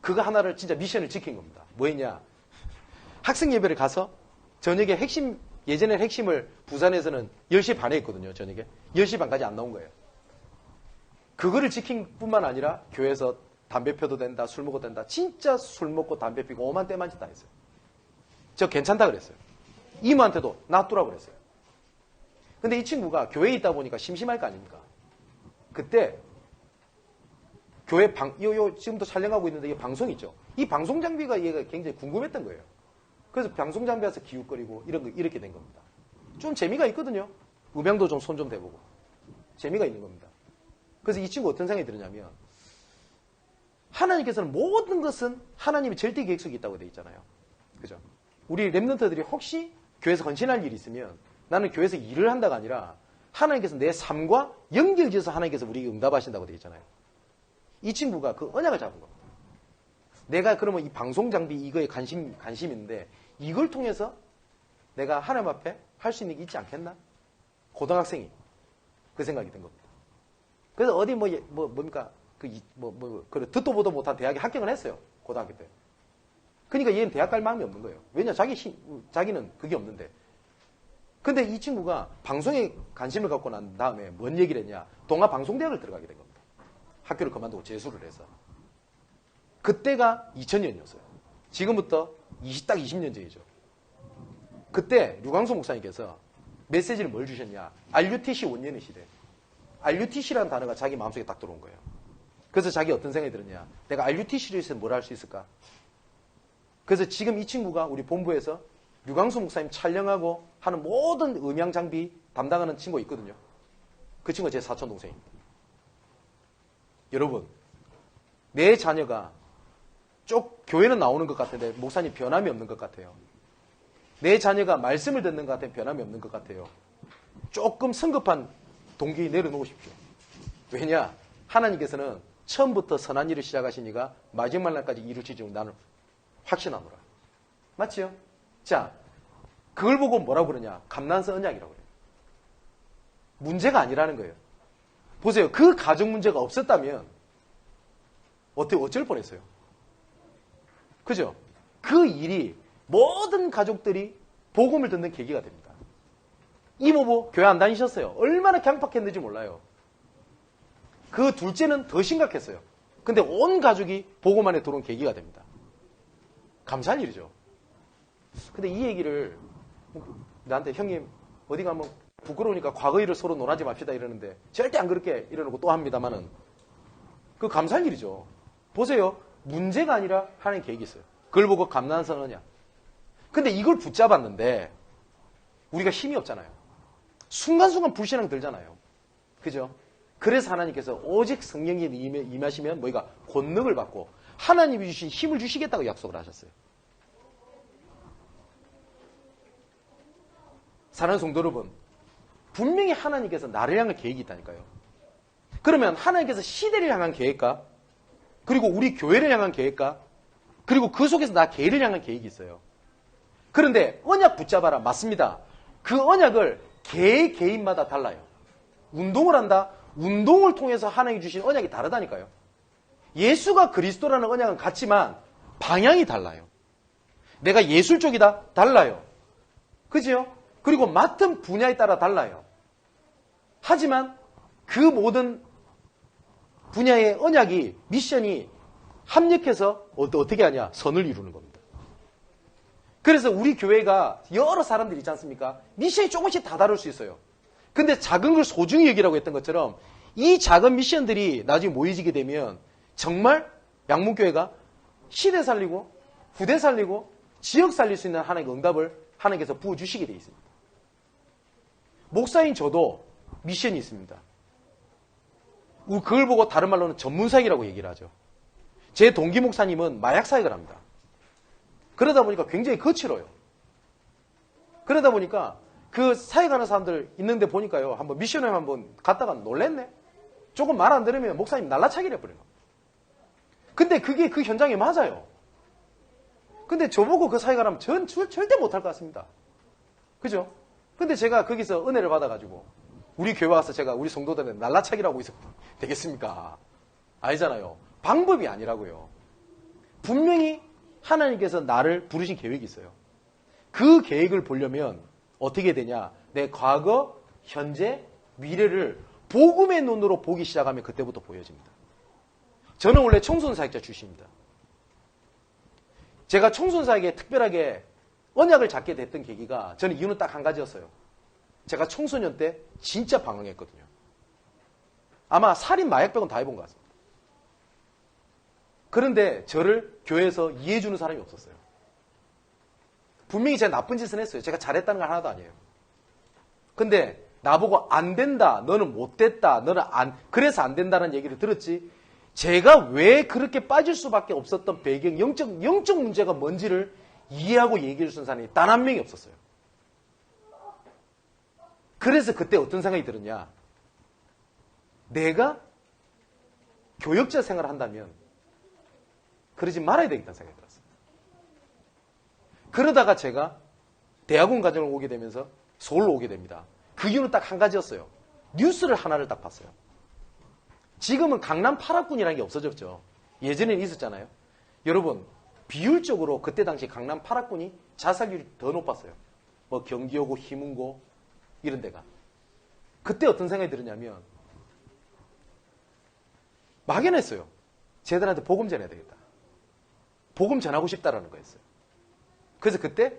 S1: 그거 하나를 진짜 미션을 지킨 겁니다. 뭐 했냐? 학생 예배를 가서 저녁에 예전에 핵심을 부산에서는 10시 반에 했거든요. 저녁에. 10시 반까지 안 나온 거예요. 그거를 지킨 뿐만 아니라 교회에서 담배 펴도 된다, 술 먹어도 된다. 진짜 술 먹고 담배 피고 오만 때만치 다 했어요. 저 괜찮다 그랬어요. 이모한테도 놔두라고 그랬어요. 근데 이 친구가 교회에 있다 보니까 심심할 거 아닙니까? 그때 교회 지금도 촬영하고 있는데 이 방송 있죠. 이 방송 장비가 얘가 굉장히 궁금했던 거예요. 그래서 방송 장비 와서 기웃거리고 이렇게 된 겁니다. 좀 재미가 있거든요. 음향도 좀 손 좀 대보고. 재미가 있는 겁니다. 그래서 이 친구 어떤 생각이 들었냐면 하나님께서는 모든 것은 하나님의 절대 계획 속에 있다고 되어 있잖아요. 그죠? 우리 랩런트들이 혹시 교회에서 헌신할 일이 있으면 나는 교회에서 일을 한다가 아니라 하나님께서 내 삶과 연결지어서 하나님께서 우리에게 응답하신다고 되어 있잖아요. 이 친구가 그 언약을 잡은 겁니다. 내가 그러면 이 방송 장비 이거에 관심 있는데 이걸 통해서 내가 하나님 앞에 할 수 있는 게 있지 않겠나? 고등학생이 그 생각이 든 겁니다. 그래서 어디 뭡니까? 그래 듣도 보도 못한 대학에 합격을 했어요. 고등학교 때. 그러니까 얘는 대학 갈 마음이 없는 거예요. 왜냐? 자기는 그게 없는데. 근데 이 친구가 방송에 관심을 갖고 난 다음에 뭔 얘기를 했냐? 동아방송대학을 들어가게 된 겁니다. 학교를 그만두고 재수를 해서. 그때가 2000년이었어요. 지금부터 딱 20년 전이죠. 그때 류광수 목사님께서 메시지를 뭘 주셨냐? RUTC 원년의 시대. RUTC라는 단어가 자기 마음속에 딱 들어온 거예요. 그래서 자기 어떤 생각이 들었냐? 내가 RUTC로 해서 뭘 할 수 있을까? 그래서 지금 이 친구가 우리 본부에서 류광수 목사님 촬영하고 하는 모든 음향 장비 담당하는 친구가 있거든요. 그 친구가 제 사촌 동생입니다. 여러분, 내 자녀가 교회는 나오는 것 같은데 목사님 변함이 없는 것 같아요. 내 자녀가 말씀을 듣는 것 같으면 변함이 없는 것 같아요. 조금 성급한 동기 내려놓으십시오. 왜냐? 하나님께서는 처음부터 선한 일을 시작하시니까 마지막 날까지 이루실 줄 나는 확신하노라. 맞지요? 자, 그걸 보고 뭐라고 그러냐? 감난서 언약이라고 그래요. 문제가 아니라는 거예요. 보세요. 그 가정 문제가 없었다면 어쩔 뻔했어요. 그죠? 그 일이 모든 가족들이 복음을 듣는 계기가 됩니다. 이모부 교회 안 다니셨어요. 얼마나 강팍했는지 몰라요. 그 둘째는 더 심각했어요. 근데 온 가족이 복음 안에 들어온 계기가 됩니다. 감사할 일이죠. 근데 이 얘기를 나한테 형님 어디 가면 부끄러우니까 과거 일을 서로 논하지 맙시다 이러는데 절대 안 그렇게 이러놓고 또 합니다만은 그 감사할 일이죠. 보세요. 문제가 아니라 하나님 계획이 있어요. 그걸 보고 감난선 언약. 근데 이걸 붙잡았는데 우리가 힘이 없잖아요. 순간순간 불신앙 들잖아요. 그죠? 그래서 하나님께서 오직 성령이 임하시면 뭐가 권능을 받고 하나님이 주신 힘을 주시겠다고 약속을 하셨어요. 사랑하는 성도 여러분, 분명히 하나님께서 나를 향할 계획이 있다니까요. 그러면 하나님께서 시대를 향한 계획과 그리고 우리 교회를 향한 계획과 그리고 그 속에서 나 개인을 향한 계획이 있어요. 그런데 언약 붙잡아라. 맞습니다. 그 언약을 개인마다 달라요. 운동을 한다. 운동을 통해서 하나님이 주신 언약이 다르다니까요. 예수가 그리스도라는 언약은 같지만 방향이 달라요. 내가 예술 쪽이다? 달라요. 그죠? 그리고 맡은 분야에 따라 달라요. 하지만 그 모든 분야의 언약이, 미션이 합력해서 어떻게 하냐? 선을 이루는 겁니다. 그래서 우리 교회가 여러 사람들이 있지 않습니까? 미션이 조금씩 다 다를 수 있어요. 근데 작은 걸 소중히 여기라고 했던 것처럼 이 작은 미션들이 나중에 모여지게 되면 정말 양문교회가 시대 살리고 후대 살리고 지역 살릴 수 있는 하나님의 응답을 하나님께서 부어주시게 되어 있습니다. 목사인 저도 미션이 있습니다. 그걸 보고 다른 말로는 전문사역이라고 얘기를 하죠. 제 동기 목사님은 마약 사역을 합니다. 그러다 보니까 굉장히 거칠어요. 그러다 보니까 그 사역하는 사람들 있는데 보니까요. 한번 미션에 한번 갔다가 놀랬네. 조금 말 안 들으면 목사님 날라차기를 해버려요. 근데 그게 그 현장에 맞아요. 근데 저보고 그 사역하라면 전 절대 못할 것 같습니다. 그죠? 근데 제가 거기서 은혜를 받아가지고 우리 교회 와서 제가 우리 성도들한테 날라차기라고 해서 되겠습니까? 아니잖아요. 방법이 아니라고요. 분명히 하나님께서 나를 부르신 계획이 있어요. 그 계획을 보려면 어떻게 되냐? 내 과거, 현재, 미래를 복음의 눈으로 보기 시작하면 그때부터 보여집니다. 저는 원래 청소년 사역자 출신입니다. 제가 청소년 사역에 특별하게 언약을 잡게 됐던 계기가 저는 이유는 딱 한 가지였어요. 제가 청소년 때 진짜 방황했거든요. 아마 살인 마약 빼고는 다 해본 것 같습니다. 그런데 저를 교회에서 이해해주는 사람이 없었어요. 분명히 제가 나쁜 짓은 했어요. 제가 잘했다는 건 하나도 아니에요. 근데 나보고 안 된다, 너는 못됐다, 너는 그래서 안 된다는 얘기를 들었지, 제가 왜 그렇게 빠질 수밖에 없었던 배경, 영적 문제가 뭔지를 이해하고 얘기해 주는 사람이 단 한 명이 없었어요. 그래서 그때 어떤 생각이 들었냐? 내가 교역자 생활을 한다면 그러지 말아야 되겠다는 생각이 들었어요. 그러다가 제가 대학원 과정을 오게 되면서 서울로 오게 됩니다. 그 이유는 딱 한 가지였어요. 뉴스를 하나를 딱 봤어요. 지금은 강남 8학군이라는 게 없어졌죠. 예전에는 있었잖아요. 여러분, 비율적으로 그때 당시 강남 8학군이 자살률이 더 높았어요. 뭐 경기여고, 희문고 이런 데가. 그때 어떤 생각이 들었냐면 막연했어요. 쟤들한테 복음 전해야 되겠다. 복음 전하고 싶다라는 거였어요. 그래서 그때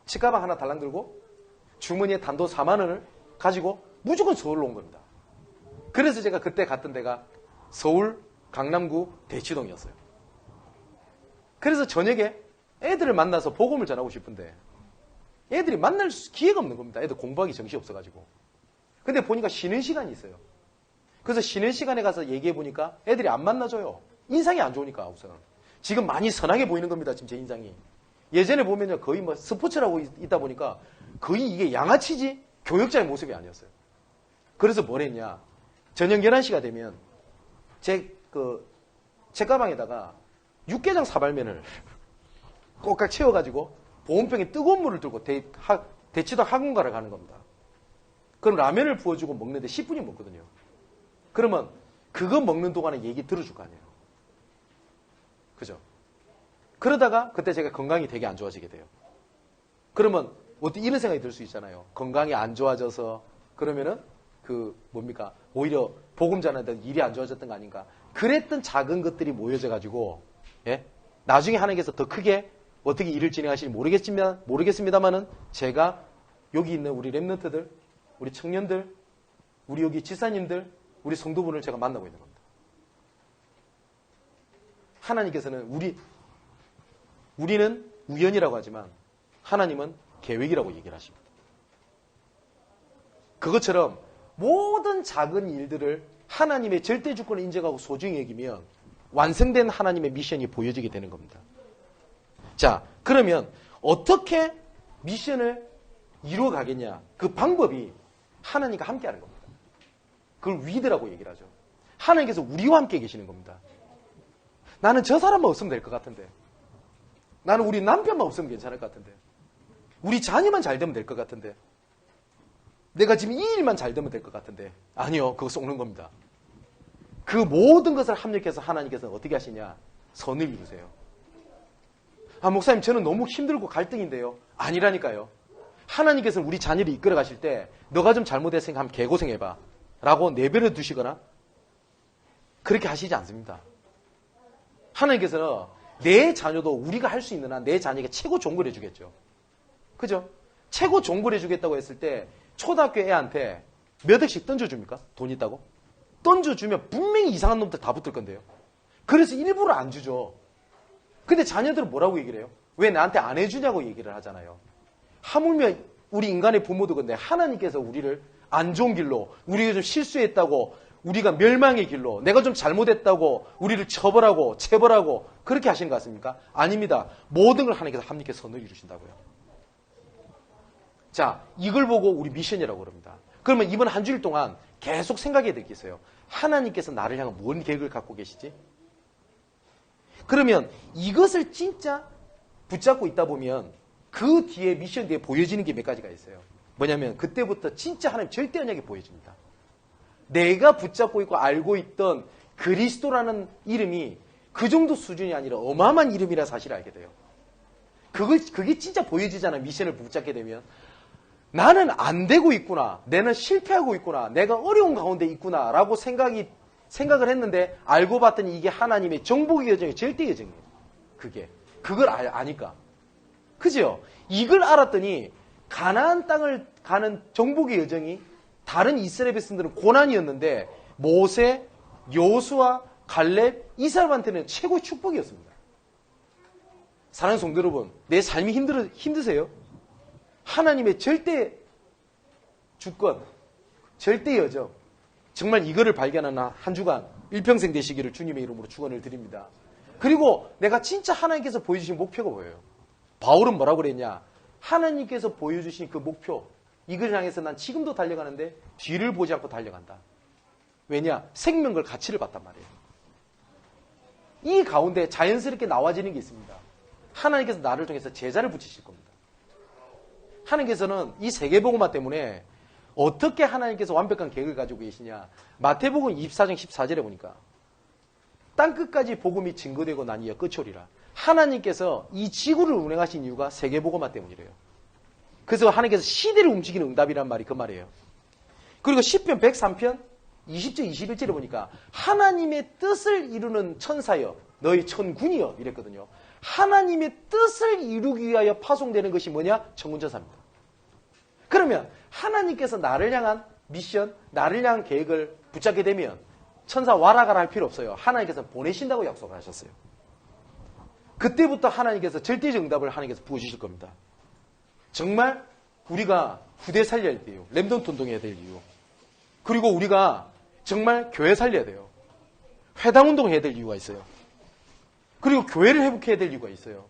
S1: 치가방 하나 달랑 들고 주머니에 단돈 4만 원을 가지고 무조건 서울로 온 겁니다. 그래서 제가 그때 갔던 데가 서울 강남구 대치동이었어요. 그래서 저녁에 애들을 만나서 복음을 전하고 싶은데 애들이 만날 기회가 없는 겁니다. 애들 공부하기 정신이 없어가지고. 근데 보니까 쉬는 시간이 있어요. 그래서 쉬는 시간에 가서 얘기해 보니까 애들이 안 만나줘요. 인상이 안 좋으니까 우선. 지금 많이 선하게 보이는 겁니다. 지금 제 인상이. 예전에 보면요 거의 뭐 스포츠라고 있다 보니까 거의 이게 양아치지 교역자의 모습이 아니었어요. 그래서 뭘 했냐? 저녁 11시가 되면 제 책가방에다가 육개장 사발면을 꼭딱 채워가지고 보온병에 뜨거운 물을 들고 대치동 학원가를 가는 겁니다. 그럼 라면을 부어주고 먹는데 10분이 먹거든요. 그러면 그거 먹는 동안에 얘기 들어줄 거 아니에요. 그죠? 그러다가 그때 제가 건강이 되게 안 좋아지게 돼요. 그러면 어떻게 이런 생각이 들 수 있잖아요. 건강이 안 좋아져서 그러면은 뭡니까? 오히려 복음 전하던 일이 안 좋아졌던 거 아닌가? 그랬던 작은 것들이 모여져 가지고 예? 나중에 하나님께서 더 크게 어떻게 일을 진행하실지 모르겠습니다만은 제가 여기 있는 우리 랩런트들, 우리 청년들, 우리 여기 지사님들, 우리 성도분을 제가 만나고 있는 겁니다. 하나님께서는 우리는 우연이라고 하지만 하나님은 계획이라고 얘기를 하십니다. 그것처럼 모든 작은 일들을 하나님의 절대 주권을 인정하고 소중히 여기면 완성된 하나님의 미션이 보여지게 되는 겁니다. 자, 그러면 어떻게 미션을 이루어 가겠냐? 그 방법이 하나님과 함께 하는 겁니다. 그걸 위드라고 얘기를 하죠. 하나님께서 우리와 함께 계시는 겁니다. 나는 저 사람만 없으면 될 것 같은데. 나는 우리 남편만 없으면 괜찮을 것 같은데. 우리 자녀만 잘 되면 될 것 같은데. 내가 지금 이 일만 잘 되면 될 것 같은데. 아니요. 그거 속는 겁니다. 그 모든 것을 합력해서 하나님께서는 어떻게 하시냐? 선을 이루세요. 아, 목사님, 저는 너무 힘들고 갈등인데요. 아니라니까요. 하나님께서는 우리 자녀를 이끌어 가실 때 너가 좀 잘못했으니까 한번 개고생해봐 라고 내버려 두시거나 그렇게 하시지 않습니다. 하나님께서는 내 자녀도 우리가 할 수 있는 한 내 자녀에게 최고 좋은 걸 해주겠죠. 그죠? 최고 좋은 걸 해주겠다고 했을 때 초등학교 애한테 몇 억씩 던져줍니까? 돈 있다고? 던져주면 분명히 이상한 놈들 다 붙을 건데요. 그래서 일부러 안 주죠. 근데 자녀들은 뭐라고 얘기를 해요? 왜 나한테 안 해주냐고 얘기를 하잖아요. 하물며 우리 인간의 부모도 근데 하나님께서 우리를 안 좋은 길로, 우리가 좀 실수했다고, 우리가 멸망의 길로, 내가 좀 잘못했다고 우리를 처벌하고 체벌하고 그렇게 하시는 것 같습니까? 아닙니다. 모든 걸 하나님께서 합력해서 선을 이루신다고요. 자, 이걸 보고 우리 미션이라고 그럽니다. 그러면 이번 한 주일 동안 계속 생각해야 될 게 있어요. 하나님께서 나를 향한 뭔 계획을 갖고 계시지? 그러면 이것을 진짜 붙잡고 있다 보면 그 뒤에 미션 뒤에 보여지는 게 몇 가지가 있어요. 뭐냐면 그때부터 진짜 하나님 절대 언약이 보여집니다. 내가 붙잡고 있고 알고 있던 그리스도라는 이름이 그 정도 수준이 아니라 어마어마한 이름이라 사실을 알게 돼요. 그게 진짜 보여지잖아요. 미션을 붙잡게 되면. 나는 안 되고 있구나. 나는 실패하고 있구나. 내가 어려운 가운데 있구나. 라고 생각을 했는데 알고 봤더니 이게 하나님의 정복의 여정이 절대 여정이에요. 그걸 아니까. 그죠? 이걸 알았더니 가나안 땅을 가는 정복의 여정이 다른 이스라엘 백성들은 고난이었는데 모세, 여호수아, 갈렙 이 사람한테는 최고의 축복이었습니다. 사랑하는 성도 여러분, 내 삶이 힘드세요? 하나님의 절대 주권, 절대 여정, 정말 이거를 발견하는 한 주간 일평생 되시기를 주님의 이름으로 축원을 드립니다. 그리고 내가 진짜 하나님께서 보여주신 목표가 뭐예요? 바울은 뭐라고 그랬냐? 하나님께서 보여주신 그 목표, 이걸 향해서 난 지금도 달려가는데 뒤를 보지 않고 달려간다. 왜냐? 생명과 가치를 봤단 말이에요. 이 가운데 자연스럽게 나와지는 게 있습니다. 하나님께서 나를 통해서 제자를 붙이실 겁니다. 하나님께서는 이 세계복음화 때문에 어떻게 하나님께서 완벽한 계획을 가지고 계시냐. 마태복음 24장 14절에 보니까 땅끝까지 복음이 증거되고 난 이에 끝이오리라. 하나님께서 이 지구를 운행하신 이유가 세계복음화 때문이래요. 그래서 하나님께서 시대를 움직이는 응답이란 말이 그 말이에요. 그리고 시편 103편 20절 21절에 보니까 하나님의 뜻을 이루는 천사여 너희 천군이여 이랬거든요. 하나님의 뜻을 이루기 위하여 파송되는 것이 뭐냐? 천군천사입니다. 그러면 하나님께서 나를 향한 미션, 나를 향한 계획을 붙잡게 되면 천사 와라 가라 할 필요 없어요. 하나님께서 보내신다고 약속을 하셨어요. 그때부터 하나님께서 절대적 응답을 하나님께서 부어주실 겁니다. 정말 우리가 후대 살려야 돼요. 렘넌트 운동해야 될 이유. 그리고 우리가 정말 교회 살려야 돼요. 회당 운동해야 될 이유가 있어요. 그리고 교회를 회복해야 될 이유가 있어요.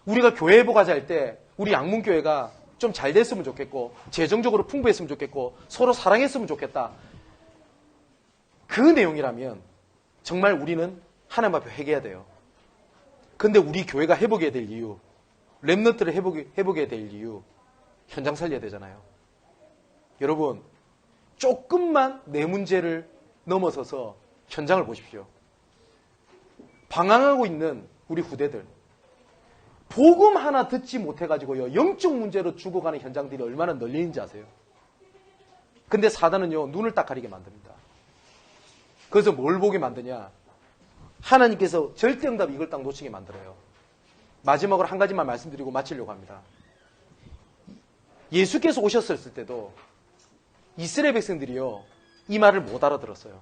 S1: 우리가 교회 회복하자 할 때 우리 양문교회가 좀 잘 됐으면 좋겠고 재정적으로 풍부했으면 좋겠고 서로 사랑했으면 좋겠다. 그 내용이라면 정말 우리는 하나님 앞에 회개해야 돼요. 근데 우리 교회가 회복해야 될 이유, 렘넌트를 회복해야 될 이유, 현장 살려야 되잖아요. 여러분, 조금만 내 문제를 넘어서서 현장을 보십시오. 방황하고 있는 우리 후대들, 복음 하나 듣지 못해가지고요, 영적 문제로 죽어가는 현장들이 얼마나 널리 있는지 아세요? 근데 사단은요, 눈을 딱 가리게 만듭니다. 그래서 뭘 보게 만드냐? 하나님께서 절대응답 이걸 딱 놓치게 만들어요. 마지막으로 한 가지만 말씀드리고 마치려고 합니다. 예수께서 오셨을 때도 이스라엘 백성들이요, 이 말을 못 알아들었어요.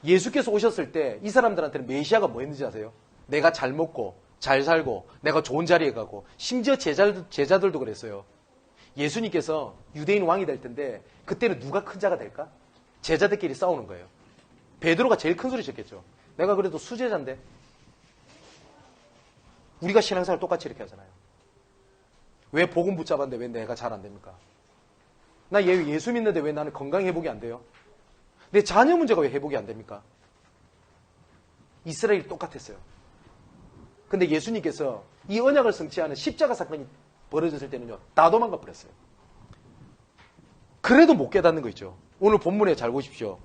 S1: 예수께서 오셨을 때 이 사람들한테는 메시아가 뭐였는지 아세요? 내가 잘 먹고 잘 살고 내가 좋은 자리에 가고, 심지어 제자들도 그랬어요. 예수님께서 유대인 왕이 될 텐데 그때는 누가 큰 자가 될까? 제자들끼리 싸우는 거예요. 베드로가 제일 큰 소리 쳤겠죠. 내가 그래도 수제자인데. 우리가 신앙생활 똑같이 이렇게 하잖아요. 왜 복음 붙잡았는데 왜 내가 잘 안 됩니까?
S2: 나 예수 믿는데 왜 나는 건강 회복이 안 돼요? 내 자녀 문제가 왜 회복이 안 됩니까? 이스라엘이 똑같았어요. 근데 예수님께서 이 언약을 성취하는 십자가 사건이 벌어졌을 때는요, 다 도망가 버렸어요. 그래도 못 깨닫는 거 있죠. 오늘 본문에 잘 보십시오.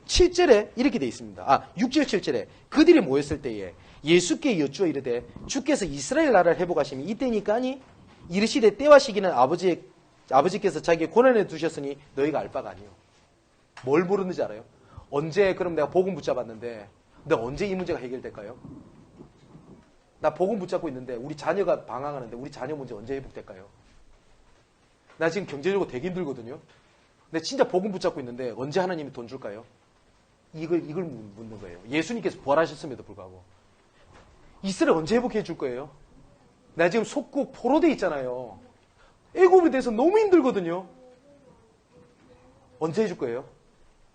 S2: 7절에 이렇게 되어 있습니다. 6절 7절에 그들이 모였을 때에 예수께 여쭈어 이르되 주께서 이스라엘 나라를 회복하심이 이때니까니 이르시되 때와 시기는 아버지께서 자기의 고난에 두셨으니 너희가 알 바가 아니요. 뭘 모르는지 알아요? 언제 그럼 내가 복음 붙잡았는데 내가 언제 이 문제가 해결될까요? 나 복음 붙잡고 있는데 우리 자녀가 방황하는데 우리 자녀 문제 언제 회복될까요? 나 지금 경제적으로 되게 힘들거든요. 근데 진짜 복음 붙잡고 있는데 언제 하나님이 돈 줄까요? 이걸 묻는 거예요. 예수님께서 부활하셨음에도 불구하고 이스라엘 언제 회복해 줄 거예요? 나 지금 속국 포로돼 있잖아요. 애굽에 대해서 너무 힘들거든요. 언제 해줄 거예요?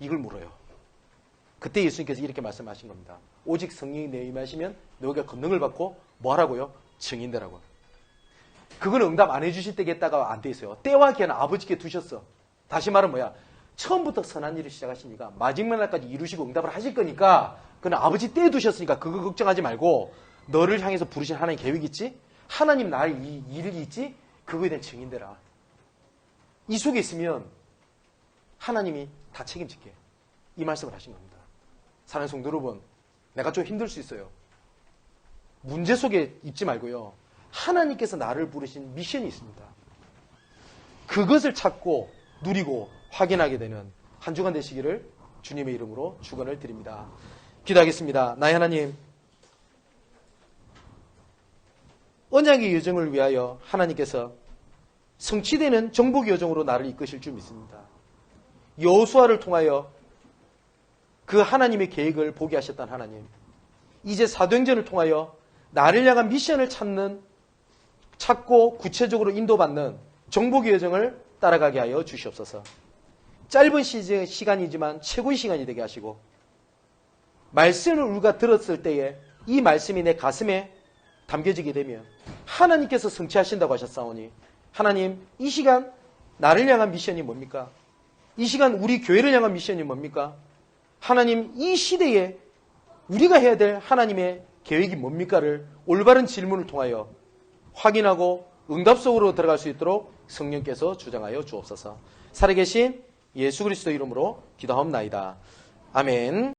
S2: 이걸 물어요. 그때 예수님께서 이렇게 말씀하신 겁니다. 오직 성령이 내 임하시면 너희가 권능을 받고 뭐 하라고요? 증인되라고. 그건 응답 안 해주실 때겠다가 안 돼 있어요. 때와 기한은 아버지께 두셨어. 다시 말하면 뭐야? 처음부터 선한 일을 시작하시니까 마지막 날까지 이루시고 응답을 하실 거니까 그는 아버지 때에 두셨으니까 그거 걱정하지 말고 너를 향해서 부르신 하나님 계획이 있지? 하나님 나의 이 일이 있지? 그거에 대한 증인되라. 이 속에 있으면 하나님이 다 책임질게. 이 말씀을 하신 겁니다. 사랑하는 성도 여러분, 내가 좀 힘들 수 있어요. 문제 속에 있지 말고요. 하나님께서 나를 부르신 미션이 있습니다. 그것을 찾고 누리고 확인하게 되는 한 주간 되시기를 주님의 이름으로 축원을 드립니다. 기도하겠습니다. 나의 하나님, 언약의 여정을 위하여 하나님께서 성취되는 정복의 여정으로 나를 이끄실 줄 믿습니다. 여호수아를 통하여 그 하나님의 계획을 보게 하셨던 하나님, 이제 사도행전을 통하여 나를 향한 미션을 찾고 구체적으로 인도받는 정복의 여정을 따라가게 하여 주시옵소서. 짧은 시간이지만 최고의 시간이 되게 하시고 말씀을 우리가 들었을 때에 이 말씀이 내 가슴에 담겨지게 되면 하나님께서 성취하신다고 하셨사오니 하나님, 이 시간 나를 향한 미션이 뭡니까? 이 시간 우리 교회를 향한 미션이 뭡니까? 하나님, 이 시대에 우리가 해야 될 하나님의 계획이 뭡니까를 올바른 질문을 통하여 확인하고 응답 속으로 들어갈 수 있도록 성령께서 주장하여 주옵소서. 살아계신 예수 그리스도 이름으로 기도하옵나이다. 아멘.